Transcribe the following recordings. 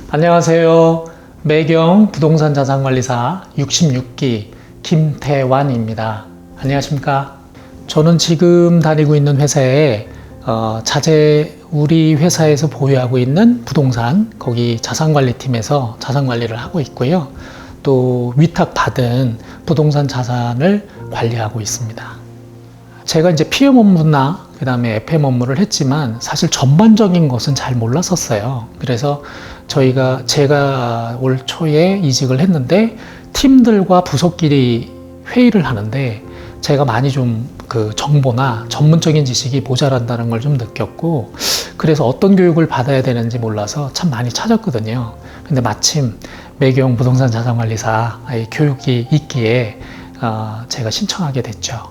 안녕하세요. 매경 부동산 자산관리사 66기 김태환입니다. 안녕하십니까? 저는 지금 다니고 있는 회사에 우리 회사에서 보유하고 있는 부동산, 거기 자산관리팀에서 자산관리를 하고 있고요. 또 위탁받은 부동산 자산을 관리하고 있습니다. 제가 이제 PM 업무나 그 다음에 FM 업무를 했지만 사실 전반적인 것은 잘 몰랐었어요. 그래서 제가 올 초에 이직을 했는데 팀들과 부서끼리 회의를 하는데 제가 많이 좀 그 정보나 전문적인 지식이 모자란다는 걸 좀 느꼈고, 그래서 어떤 교육을 받아야 되는지 몰라서 참 많이 찾았거든요. 근데 마침 매경 부동산 자산관리사 교육이 있기에 제가 신청하게 됐죠.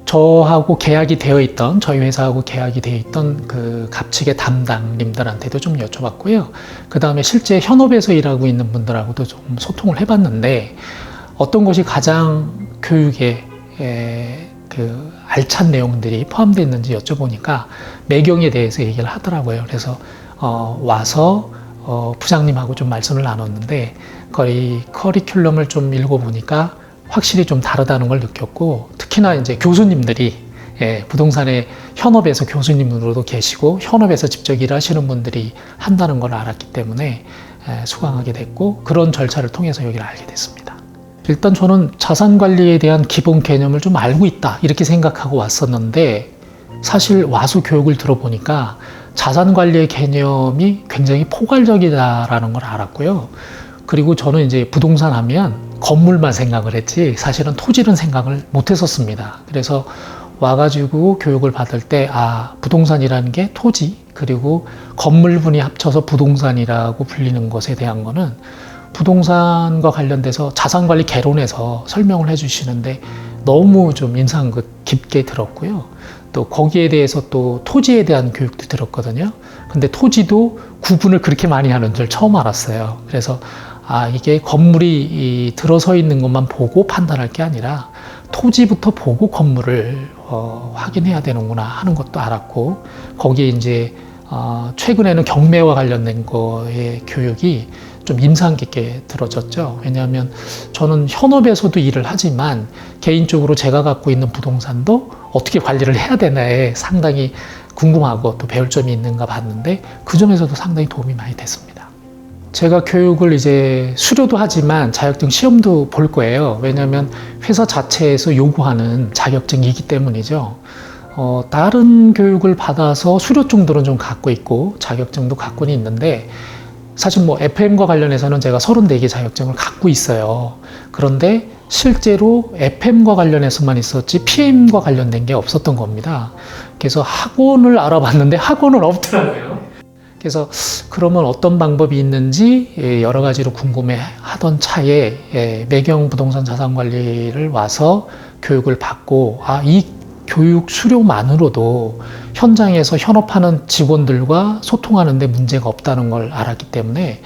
저희 회사하고 계약이 되어 있던 그 갑측의 담당님들한테도 좀 여쭤봤고요. 그 다음에 실제 현업에서 일하고 있는 분들하고도 좀 소통을 해봤는데, 어떤 것이 가장 교육에 그 알찬 내용들이 포함되어 있는지 여쭤보니까 매경에 대해서 얘기를 하더라고요. 그래서 와서 부장님하고 좀 말씀을 나눴는데, 거의 커리큘럼을 좀 읽어보니까 확실히 좀 다르다는 걸 느꼈고, 특히나 이제 교수님들이 부동산의 현업에서 교수님으로도 계시고 현업에서 직접 일하시는 분들이 한다는 걸 알았기 때문에 수강하게 됐고, 그런 절차를 통해서 여기를 알게 됐습니다. 일단 저는 자산관리에 대한 기본 개념을 좀 알고 있다 이렇게 생각하고 왔었는데, 사실 와서 교육을 들어보니까 자산관리의 개념이 굉장히 포괄적이다라는 걸 알았고요. 그리고 저는 이제 부동산 하면 건물만 생각을 했지 사실은 토지는 생각을 못 했었습니다. 그래서 와가지고 교육을 받을 때 부동산이라는 게 토지 그리고 건물분이 합쳐서 부동산이라고 불리는 것에 대한 거는 부동산과 관련돼서 자산관리 개론에서 설명을 해주시는데 너무 좀 인상 깊게 들었고요. 또 거기에 대해서 또 토지에 대한 교육도 들었거든요. 근데 토지도 구분을 그렇게 많이 하는 줄 처음 알았어요. 그래서 이게 건물이 들어서 있는 것만 보고 판단할 게 아니라 토지부터 보고 건물을 확인해야 되는구나 하는 것도 알았고, 거기에 이제 최근에는 경매와 관련된 거의 교육이 좀 인상 깊게 들어졌죠. 왜냐하면 저는 현업에서도 일을 하지만 개인적으로 제가 갖고 있는 부동산도 어떻게 관리를 해야 되나에 상당히 궁금하고 또 배울 점이 있는가 봤는데, 그 점에서도 상당히 도움이 많이 됐습니다. 제가 교육을 이제 수료도 하지만 자격증 시험도 볼 거예요. 왜냐하면 회사 자체에서 요구하는 자격증이기 때문이죠. 다른 교육을 받아서 수료증들은 좀 갖고 있고 자격증도 갖고는 있는데, 사실 FM과 관련해서는 제가 34개 자격증을 갖고 있어요. 그런데 실제로 FM과 관련해서만 있었지 PM과 관련된 게 없었던 겁니다. 그래서 학원을 알아봤는데 학원은 없더라고요. 그래서 그러면 어떤 방법이 있는지 여러 가지로 궁금해 하던 차에 매경 부동산 자산관리를 와서 교육을 받고, 이 교육 수료만으로도 현장에서 현업하는 직원들과 소통하는 데 문제가 없다는 걸 알았기 때문에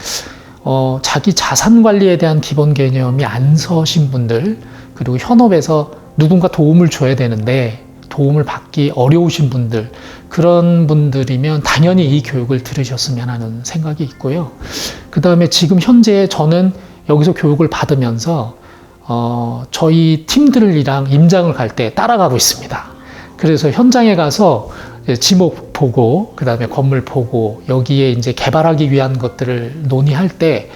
자기 자산관리에 대한 기본 개념이 안 서신 분들, 그리고 현업에서 누군가 도움을 줘야 되는데 도움을 받기 어려우신 분들, 그런 분들이면 당연히 이 교육을 들으셨으면 하는 생각이 있고요. 그 다음에 지금 현재 저는 여기서 교육을 받으면서 저희 팀들이랑 임장을 갈 때 따라가고 있습니다. 그래서 현장에 가서 지목 보고, 그 다음에 건물 보고, 여기에 이제 개발하기 위한 것들을 논의할 때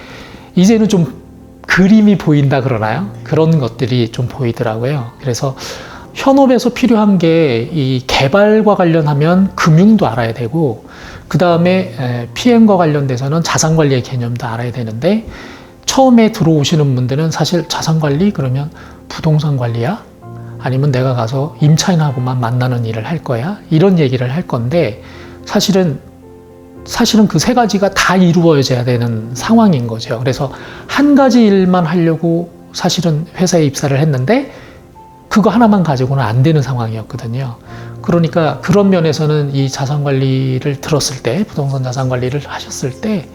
이제는 좀 그림이 보인다 그러나요? 그런 것들이 좀 보이더라고요. 그래서 현업에서 필요한 게 이 개발과 관련하면 금융도 알아야 되고, 그 다음에 PM과 관련돼서는 자산관리의 개념도 알아야 되는데, 처음에 들어오시는 분들은 사실 자산관리 그러면 부동산 관리야? 아니면 내가 가서 임차인하고만 만나는 일을 할 거야? 이런 얘기를 할 건데, 사실은 그 세 가지가 다 이루어져야 되는 상황인 거죠. 그래서 한 가지 일만 하려고 사실은 회사에 입사를 했는데 그거 하나만 가지고는 안 되는 상황이었거든요. 그러니까 그런 면에서는 이 자산관리를 들었을 때, 부동산 자산관리를 하셨을 때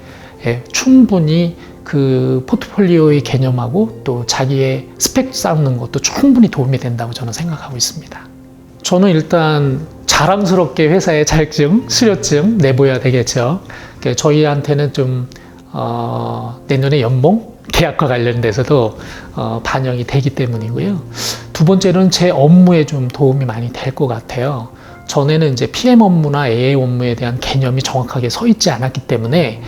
충분히 그 포트폴리오의 개념하고 또 자기의 스펙 쌓는 것도 충분히 도움이 된다고 저는 생각하고 있습니다. 저는 일단 자랑스럽게 회사에 자격증, 수료증 내보여야 되겠죠. 저희한테는 좀 내년에 연봉 계약과 관련돼서도 반영이 되기 때문이고요. 두 번째는 제 업무에 좀 도움이 많이 될 것 같아요. 전에는 이제 PM 업무나 AA 업무에 대한 개념이 정확하게 서 있지 않았기 때문에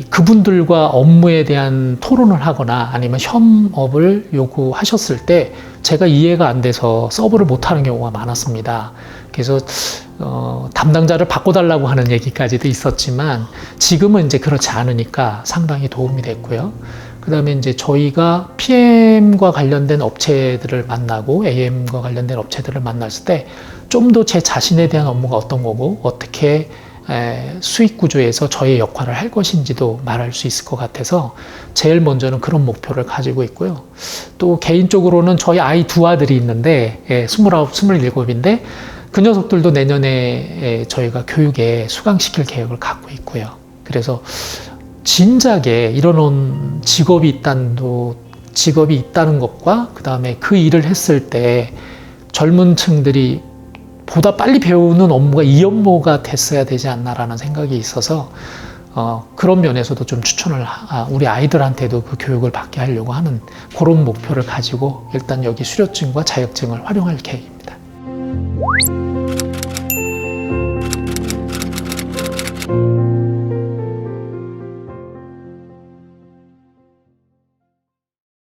그분들과 업무에 대한 토론을 하거나 아니면 협업을 요구하셨을 때 제가 이해가 안 돼서 서브를 못하는 경우가 많았습니다. 그래서 담당자를 바꿔달라고 하는 얘기까지도 있었지만 지금은 이제 그렇지 않으니까 상당히 도움이 됐고요. 그 다음에 이제 저희가 PM과 관련된 업체들을 만나고 AM과 관련된 업체들을 만났을 때 좀 더 제 자신에 대한 업무가 어떤 거고 어떻게 수익 구조에서 저의 역할을 할 것인지도 말할 수 있을 것 같아서 제일 먼저는 그런 목표를 가지고 있고요. 또 개인적으로는 저희 아이 두 아들이 있는데 29, 27인데 그 녀석들도 내년에 저희가 교육에 수강시킬 계획을 갖고 있고요. 그래서 진작에 일어난 직업이 있다는 것과 그 다음에 그 일을 했을 때 젊은 층들이 보다 빨리 배우는 업무가 이 업무가 됐어야 되지 않나라는 생각이 있어서 그런 면에서도 좀 추천을 우리 아이들한테도 그 교육을 받게 하려고 하는 그런 목표를 가지고 일단 여기 수료증과 자격증을 활용할 계획입니다.